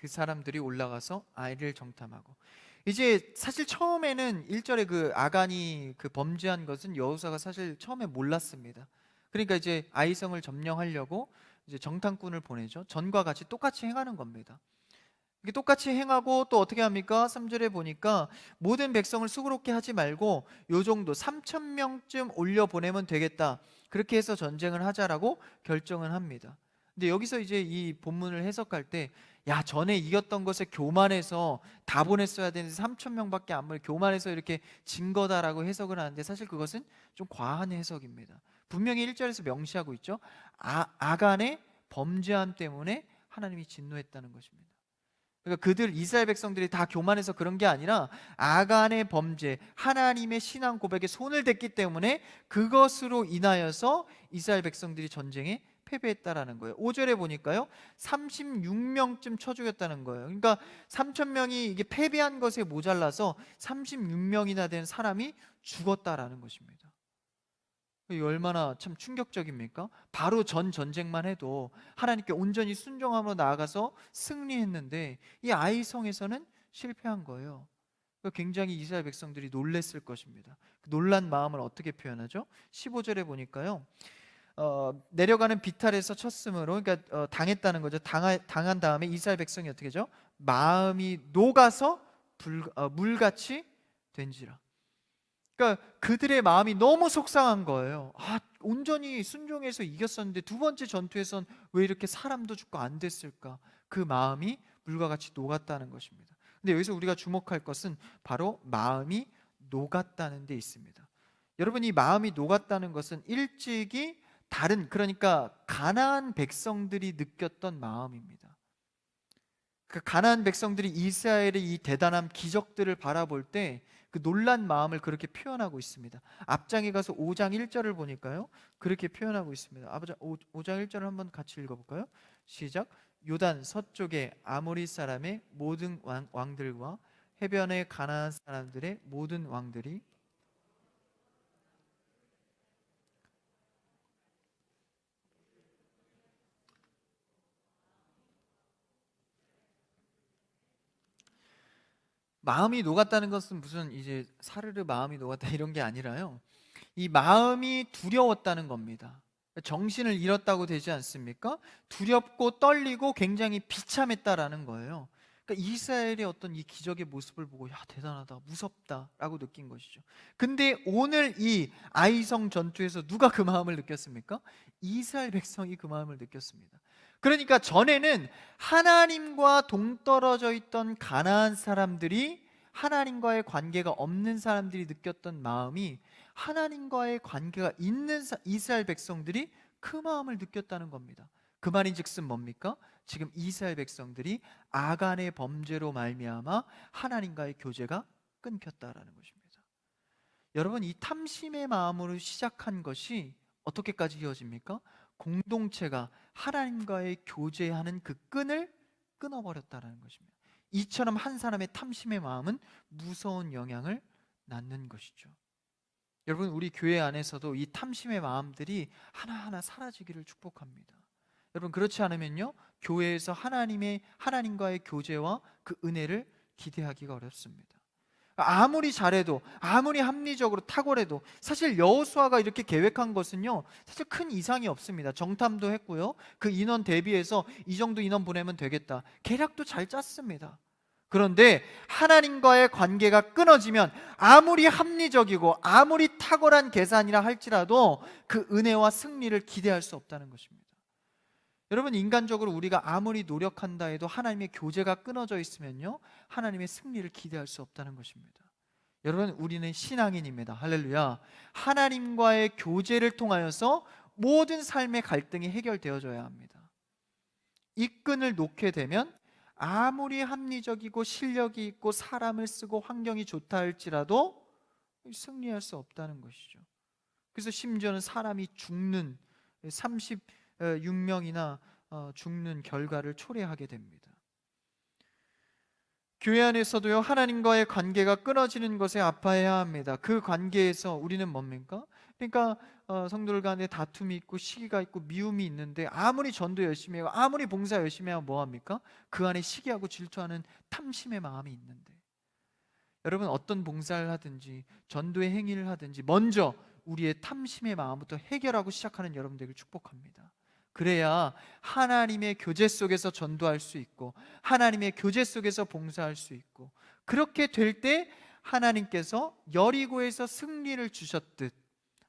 그 사람들이 올라가서 아이를 정탐하고, 이제 사실 처음에는 1절에 그 아간이 그 범죄한 것은 여호수아가 사실 처음에 몰랐습니다. 그러니까 이제 아이성을 점령하려고 이제 정탐꾼을 보내죠. 전과 같이 똑같이 행하는 겁니다. 이게 똑같이 행하고 또 어떻게 합니까? 3절에 보니까 모든 백성을 수고롭게 하지 말고 요 정도 3천 명쯤 올려 보내면 되겠다, 그렇게 해서 전쟁을 하자라고 결정을 합니다. 근데 여기서 이제 이 본문을 해석할 때, 야, 전에 이겼던 것에 교만해서 다 보냈어야 되는데 3천 명밖에 안 보내, 교만해서 이렇게 진 거다라고 해석을 하는데, 사실 그것은 좀 과한 해석입니다. 분명히 1절에서 명시하고 있죠. 아간의 범죄함 때문에 하나님이 진노했다는 것입니다. 그러니까 그들 이스라엘 백성들이 다 교만해서 그런 게 아니라 아간의 범죄, 하나님의 신앙 고백에 손을 댔기 때문에 그것으로 인하여서 이스라엘 백성들이 전쟁에 패배했다라는 거예요. 5절에 보니까요, 36명쯤 쳐 죽였다는 거예요. 그러니까 3천 명이 이게 패배한 것에 모자라서 36명이나 된 사람이 죽었다라는 것입니다. 이 얼마나 참 충격적입니까? 바로 전 전쟁만 해도 하나님께 온전히 순종함으로 나아가서 승리했는데 이 아이성에서는 실패한 거예요. 굉장히 이스라엘 백성들이 놀랬을 것입니다. 놀란 마음을 어떻게 표현하죠? 15절에 보니까요, 내려가는 비탈에서 쳤으므로, 그러니까 당했다는 거죠. 당한 다음에 이스라엘 백성이 어떻게 하죠? 마음이 녹아서 물같이 된지라. 그러니까 그들의 마음이 너무 속상한 거예요. 온전히 순종해서 이겼었는데 두 번째 전투에선 왜 이렇게 사람도 죽고 안 됐을까? 그 마음이 물과 같이 녹았다는 것입니다. 근데 여기서 우리가 주목할 것은 바로 마음이 녹았다는 데 있습니다. 여러분, 이 마음이 녹았다는 것은 일찍이 다른, 그러니까 가나안 백성들이 느꼈던 마음입니다. 그 가나안 백성들이 이스라엘의 이 대단한 기적들을 바라볼 때 그 놀란 마음을 그렇게 표현하고 있습니다. 앞장에 가서 5장 1절을 보니까요, 그렇게 표현하고 있습니다. 5장 1절을 한번 같이 읽어볼까요? 시작. 요단 서쪽의 아모리 사람의 모든 왕들과 해변의 가나안 사람들의 모든 왕들이 마음이 녹았다는 것은 무슨 이제 사르르 마음이 녹았다 이런 게 아니라요, 이 마음이 두려웠다는 겁니다. 정신을 잃었다고 되지 않습니까? 두렵고 떨리고 굉장히 비참했다라는 거예요. 그러니까 이스라엘의 어떤 이 기적의 모습을 보고, 야, 대단하다, 무섭다라고 느낀 것이죠. 근데 오늘 이 아이성 전투에서 누가 그 마음을 느꼈습니까? 이스라엘 백성이 그 마음을 느꼈습니다. 그러니까 전에는 하나님과 동떨어져 있던 가나안 사람들이, 하나님과의 관계가 없는 사람들이 느꼈던 마음이 하나님과의 관계가 있는 이스라엘 백성들이 그 마음을 느꼈다는 겁니다. 그 말인즉슨 뭡니까? 지금 이스라엘 백성들이 아간의 범죄로 말미암아 하나님과의 교제가 끊겼다라는 것입니다. 여러분, 이 탐심의 마음으로 시작한 것이 어떻게까지 이어집니까? 공동체가 하나님과의 교제하는 그 끈을 끊어버렸다라는 것입니다. 이처럼 한 사람의 탐심의 마음은 무서운 영향을 낳는 것이죠. 여러분, 우리 교회 안에서도 이 탐심의 마음들이 하나하나 사라지기를 축복합니다. 여러분, 그렇지 않으면요, 교회에서 하나님과의 교제와 그 은혜를 기대하기가 어렵습니다. 아무리 잘해도, 아무리 합리적으로 탁월해도, 사실 여호수아가 이렇게 계획한 것은요, 사실 큰 이상이 없습니다. 정탐도 했고요, 그 인원 대비해서 이 정도 인원 보내면 되겠다, 계략도 잘 짰습니다. 그런데 하나님과의 관계가 끊어지면 아무리 합리적이고 아무리 탁월한 계산이라 할지라도 그 은혜와 승리를 기대할 수 없다는 것입니다. 여러분, 인간적으로 우리가 아무리 노력한다 해도 하나님의 교제가 끊어져 있으면요, 하나님의 승리를 기대할 수 없다는 것입니다. 여러분, 우리는 신앙인입니다. 할렐루야. 하나님과의 교제를 통하여서 모든 삶의 갈등이 해결되어져야 합니다. 이 끈을 놓게 되면 아무리 합리적이고 실력이 있고 사람을 쓰고 환경이 좋다 할지라도 승리할 수 없다는 것이죠. 그래서 심지어는 사람이 죽는, 36명이나 죽는 결과를 초래하게 됩니다. 교회 안에서도요, 하나님과의 관계가 끊어지는 것에 아파해야 합니다. 그 관계에서 우리는 뭡니까? 그러니까 성도들 간에 다툼이 있고 시기가 있고 미움이 있는데 아무리 전도 열심히 하고 아무리 봉사 열심히 하면 뭐합니까? 그 안에 시기하고 질투하는 탐심의 마음이 있는데, 여러분 어떤 봉사를 하든지 전도의 행위를 하든지 먼저 우리의 탐심의 마음부터 해결하고 시작하는 여러분 되길 축복합니다. 그래야 하나님의 교제 속에서 전도할 수 있고 하나님의 교제 속에서 봉사할 수 있고, 그렇게 될 때 하나님께서 여리고에서 승리를 주셨듯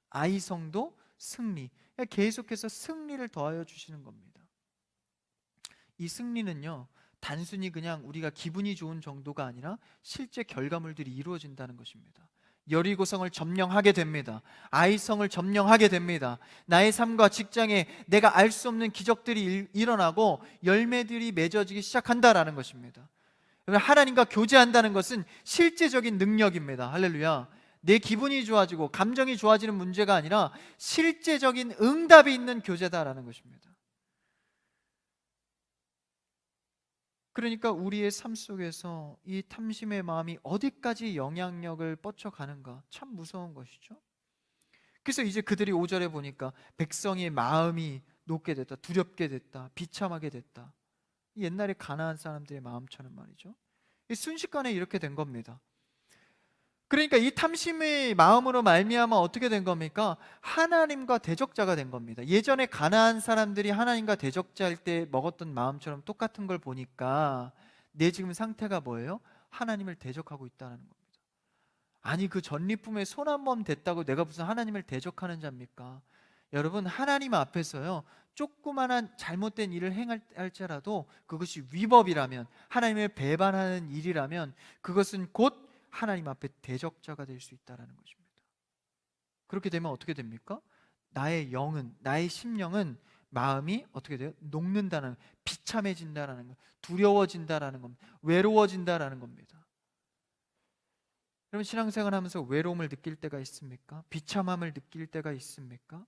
아이성도 승리, 계속해서 승리를 더하여 주시는 겁니다. 이 승리는요, 단순히 그냥 우리가 기분이 좋은 정도가 아니라 실제 결과물들이 이루어진다는 것입니다. 여리고성을 점령하게 됩니다. 아이성을 점령하게 됩니다. 나의 삶과 직장에 내가 알 수 없는 기적들이 일어나고 열매들이 맺어지기 시작한다라는 것입니다. 하나님과 교제한다는 것은 실제적인 능력입니다. 할렐루야. 내 기분이 좋아지고 감정이 좋아지는 문제가 아니라 실제적인 응답이 있는 교제다라는 것입니다. 그러니까 우리의 삶 속에서 이 탐심의 마음이 어디까지 영향력을 뻗쳐가는가, 참 무서운 것이죠. 그래서 이제 그들이 5절에 보니까 백성의 마음이 높게 됐다, 두렵게 됐다, 비참하게 됐다. 옛날에 가나안 사람들의 마음처럼 말이죠. 순식간에 이렇게 된 겁니다. 그러니까 이 탐심의 마음으로 말미암아 어떻게 된 겁니까? 하나님과 대적자가 된 겁니다. 예전에 가나안 사람들이 하나님과 대적자일 때 먹었던 마음처럼 똑같은 걸 보니까 내 지금 상태가 뭐예요? 하나님을 대적하고 있다는 겁니다. 아니, 그 전리품에 손 한 번 댔다고 내가 무슨 하나님을 대적하는 자입니까? 여러분, 하나님 앞에서요, 조그만한 잘못된 일을 행할지라도 그것이 위법이라면, 하나님을 배반하는 일이라면 그것은 곧 하나님 앞에 대적자가 될 수 있다는 것입니다. 그렇게 되면 어떻게 됩니까? 나의 영은, 나의 심령은, 마음이 어떻게 돼요? 녹는다는, 비참해진다라는 것, 두려워진다라는 겁니다. 외로워진다라는 겁니다. 여러분, 신앙생활 하면서 외로움을 느낄 때가 있습니까? 비참함을 느낄 때가 있습니까?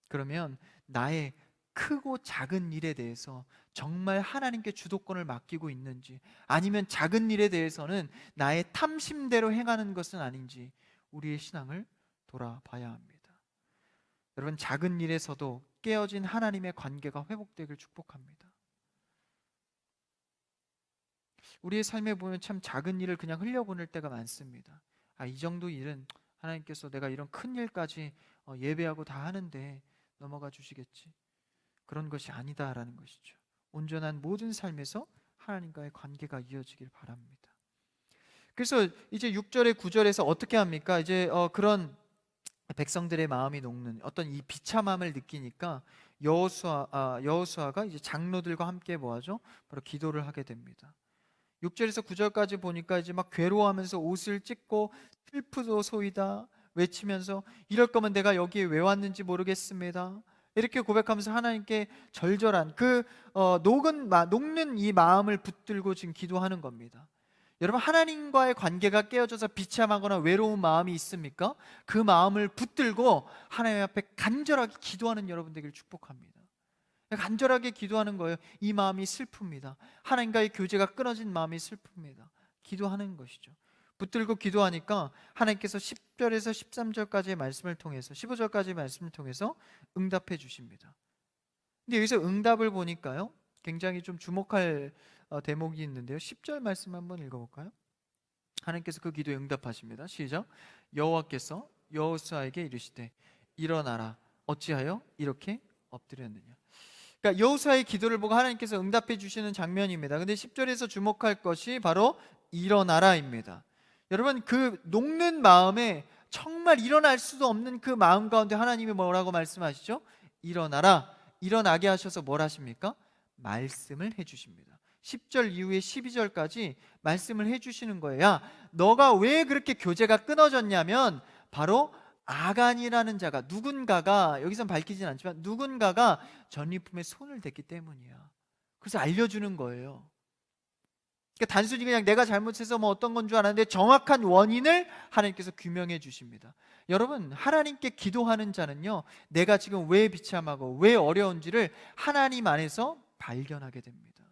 그러면 나의 크고 작은 일에 대해서 정말 하나님께 주도권을 맡기고 있는지, 아니면 작은 일에 대해서는 나의 탐심대로 행하는 것은 아닌지 우리의 신앙을 돌아봐야 합니다. 여러분, 작은 일에서도 깨어진 하나님의 관계가 회복되길 축복합니다. 우리의 삶에 보면 참 작은 일을 그냥 흘려보낼 때가 많습니다. 이 정도 일은 하나님께서 내가 이런 큰 일까지 예배하고 다 하는데 넘어가 주시겠지. 그런 것이 아니다라는 것이죠. 온전한 모든 삶에서 하나님과의 관계가 이어지길 바랍니다. 그래서 이제 6절에 9절에서 어떻게 합니까? 이제 그런 백성들의 마음이 녹는 어떤 이 비참함을 느끼니까 여호수아가 이제 장로들과 함께 뭐하죠? 바로 기도를 하게 됩니다. 6절에서 9절까지 보니까 이제 막 괴로워하면서 옷을 찢고 슬프도소이다 외치면서 이럴 거면 내가 여기에 왜 왔는지 모르겠습니다. 이렇게 고백하면서 하나님께 절절한 녹는 이 마음을 붙들고 지금 기도하는 겁니다. 여러분, 하나님과의 관계가 깨어져서 비참하거나 외로운 마음이 있습니까? 그 마음을 붙들고 하나님 앞에 간절하게 기도하는 여러분 되기를 축복합니다. 간절하게 기도하는 거예요. 이 마음이 슬픕니다. 하나님과의 교제가 끊어진 마음이 슬픕니다. 기도하는 것이죠. 붙들고 기도하니까 하나님께서 10절에서 13절까지의 말씀을 통해서 15절까지의 말씀을 통해서 응답해 주십니다. 근데 여기서 응답을 보니까요, 굉장히 좀 주목할 대목이 있는데요. 10절 말씀 한번 읽어볼까요? 하나님께서 그 기도에 응답하십니다. 시작. 여호와께서 여호수아에게 이르시되 일어나라. 어찌하여 이렇게 엎드렸느냐. 그러니까 여호수아의 기도를 보고 하나님께서 응답해 주시는 장면입니다. 근데 10절에서 주목할 것이 바로 일어나라입니다. 여러분, 그 녹는 마음에 정말 일어날 수도 없는 그 마음 가운데 하나님이 뭐라고 말씀하시죠? 일어나라. 일어나게 하셔서 뭘 하십니까? 말씀을 해주십니다. 10절 이후에 12절까지 말씀을 해주시는 거예요. 야, 너가 왜 그렇게 교제가 끊어졌냐면 바로 아간이라는 자가, 누군가가, 여기선 밝히진 않지만 누군가가 전리품에 손을 댔기 때문이야. 그래서 알려주는 거예요. 그러니까 단순히 그냥 내가 잘못해서 뭐 어떤 건 줄 알았는데 정확한 원인을 하나님께서 규명해 주십니다. 여러분, 하나님께 기도하는 자는요, 내가 지금 왜 비참하고 왜 어려운지를 하나님 안에서 발견하게 됩니다.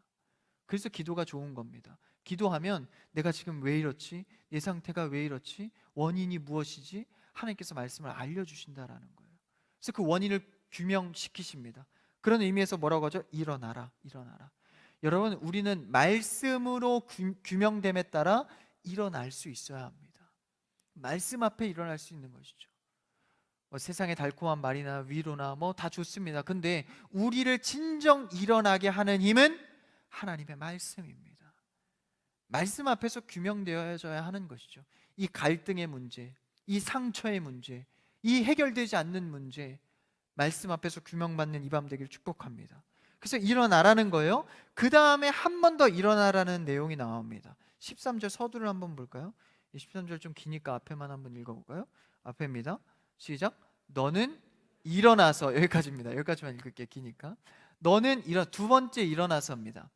그래서 기도가 좋은 겁니다. 기도하면 내가 지금 왜 이렇지? 내 상태가 왜 이렇지? 원인이 무엇이지? 하나님께서 말씀을 알려주신다라는 거예요. 그래서 그 원인을 규명시키십니다. 그런 의미에서 뭐라고 하죠? 일어나라, 일어나라. 여러분, 우리는 말씀으로 규명됨에 따라 일어날 수 있어야 합니다. 말씀 앞에 일어날 수 있는 것이죠. 세상의 달콤한 말이나 위로나 다 좋습니다. 근데 우리를 진정 일어나게 하는 힘은 하나님의 말씀입니다. 말씀 앞에서 규명되어져야 하는 것이죠. 이 갈등의 문제, 이 상처의 문제, 이 해결되지 않는 문제, 말씀 앞에서 규명받는 이 밤 되기를 축복합니다. 그래서 일어나라는 거예요. 그 다음에 한 번 더 일어나라는 내용이 나옵니다. 13절 서두를 한번 볼까요? 13절 좀 기니까 앞에만 한번 읽어볼까요? 앞에입니다. 시작. 너는 일어나서, 여기까지입니다. 여기까지만 읽을게요. 기니까. 너는 두 번째 일어나서입니다.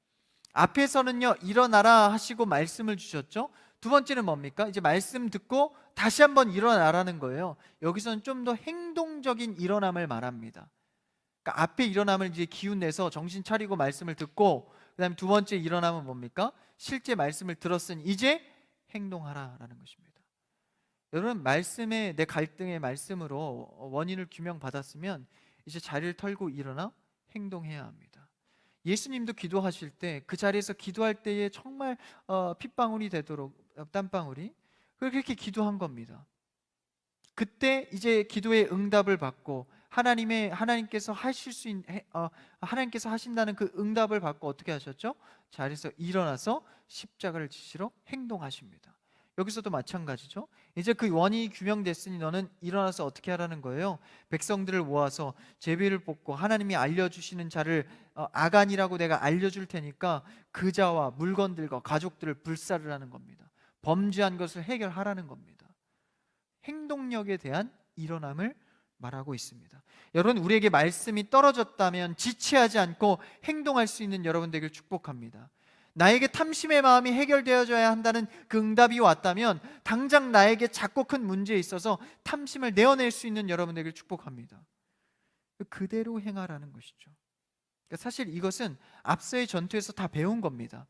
앞에서는요, 일어나라 하시고 말씀을 주셨죠. 두 번째는 뭡니까? 이제 말씀 듣고 다시 한번 일어나라는 거예요. 여기서는 좀 더 행동적인 일어남을 말합니다. 그러니까 앞에 일어남을 이제 기운 내서 정신 차리고 말씀을 듣고, 그다음에 두 번째 일어남은 뭡니까? 실제 말씀을 들었으니 이제 행동하라라는 것입니다. 여러분, 말씀에, 내 갈등의 말씀으로 원인을 규명받았으면 이제 자리를 털고 일어나 행동해야 합니다. 예수님도 기도하실 때 그 자리에서 기도할 때에 정말 핏방울이 되도록, 땀방울이 그렇게 기도한 겁니다. 그때 이제 기도의 응답을 받고 하나님께서 하나님께서 하신다는 그 응답을 받고 어떻게 하셨죠? 자리에서 일어나서 십자가를 지시러 행동하십니다. 여기서도 마찬가지죠. 이제 그 원인이 규명됐으니 너는 일어나서 어떻게 하라는 거예요? 백성들을 모아서 제비를 뽑고 하나님이 알려주시는 자를 아간이라고 내가 알려줄 테니까 그 자와 물건들과 가족들을 불사르라는 겁니다. 범죄한 것을 해결하라는 겁니다. 행동력에 대한 일어남을 말하고 있습니다. 여러분, 우리에게 말씀이 떨어졌다면 지체하지 않고 행동할 수 있는 여러분 되길 축복합니다. 나에게 탐심의 마음이 해결되어져야 한다는 그 응답이 왔다면 당장 나에게 작고 큰 문제에 있어서 탐심을 내어낼 수 있는 여러분 되길 축복합니다. 그대로 행하라는 것이죠. 사실 이것은 앞서의 전투에서 다 배운 겁니다.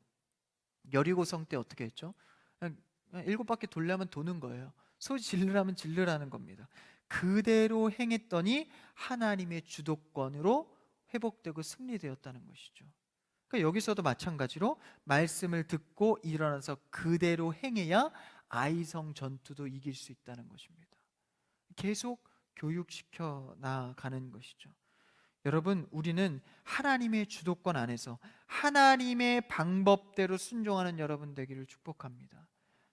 여리고성 때 어떻게 했죠? 그냥 7바퀴 돌려면 도는 거예요. 소리 질르라면 질르라는 겁니다. 그대로 행했더니 하나님의 주도권으로 회복되고 승리되었다는 것이죠. 그러니까 여기서도 마찬가지로 말씀을 듣고 일어나서 그대로 행해야 아이성 전투도 이길 수 있다는 것입니다. 계속 교육시켜 나가는 것이죠. 여러분, 우리는 하나님의 주도권 안에서 하나님의 방법대로 순종하는 여러분 되기를 축복합니다.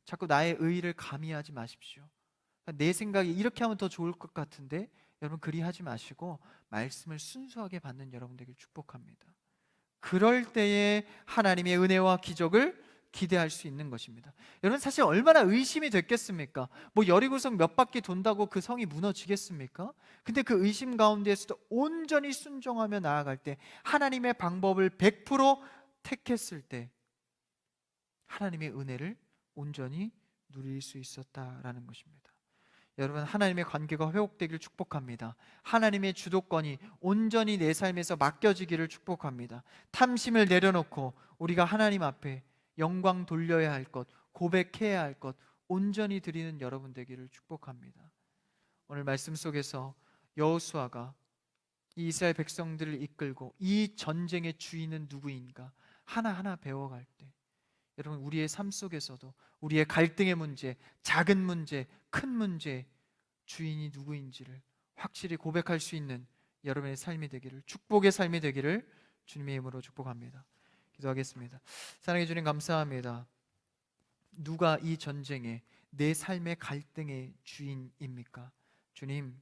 자꾸 나의 의의를 가미하지 마십시오. 내 생각이 이렇게 하면 더 좋을 것 같은데, 여러분 그리하지 마시고 말씀을 순수하게 받는 여러분 되기를 축복합니다. 그럴 때에 하나님의 은혜와 기적을 기대할 수 있는 것입니다. 여러분, 사실 얼마나 의심이 됐겠습니까? 여리고성 몇 바퀴 돈다고 그 성이 무너지겠습니까? 근데 그 의심 가운데에서도 온전히 순종하며 나아갈 때, 하나님의 방법을 100% 택했을 때 하나님의 은혜를 온전히 누릴 수 있었다라는 것입니다. 여러분, 하나님의 관계가 회복되기를 축복합니다. 하나님의 주도권이 온전히 내 삶에서 맡겨지기를 축복합니다. 탐심을 내려놓고 우리가 하나님 앞에 영광 돌려야 할 것, 고백해야 할 것 온전히 드리는 여러분 되기를 축복합니다. 오늘 말씀 속에서 여호수아가 이 이스라엘 백성들을 이끌고 이 전쟁의 주인은 누구인가 하나하나 배워갈 때, 여러분, 우리의 삶 속에서도 우리의 갈등의 문제, 작은 문제, 큰 문제, 주인이 누구인지를 확실히 고백할 수 있는 여러분의 삶이 되기를, 축복의 삶이 되기를 주님의 이름으로 축복합니다. 기도하겠습니다. 사랑해 주님, 감사합니다. 누가 이 전쟁에, 내 삶의 갈등의 주인입니까? 주님,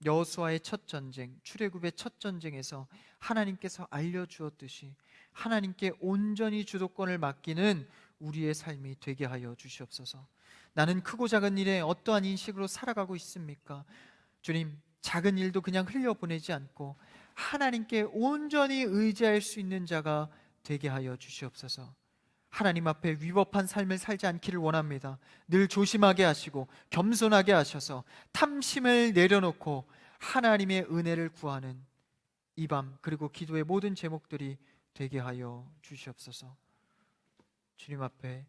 여호수아의 첫 전쟁, 출애굽의 첫 전쟁에서 하나님께서 알려주었듯이 하나님께 온전히 주도권을 맡기는 우리의 삶이 되게 하여 주시옵소서. 나는 크고 작은 일에 어떠한 인식으로 살아가고 있습니까? 주님, 작은 일도 그냥 흘려보내지 않고 하나님께 온전히 의지할 수 있는 자가 되게 하여 주시옵소서. 하나님 앞에 위법한 삶을 살지 않기를 원합니다. 늘 조심하게 하시고 겸손하게 하셔서 탐심을 내려놓고 하나님의 은혜를 구하는 이 밤, 그리고 기도의 모든 제목들이 되게 하여 주시옵소서. 주님 앞에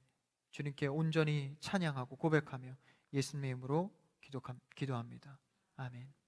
주님께 온전히 찬양하고 고백하며 예수님의 이름으로 기도합니다. 기도합니다. 아멘.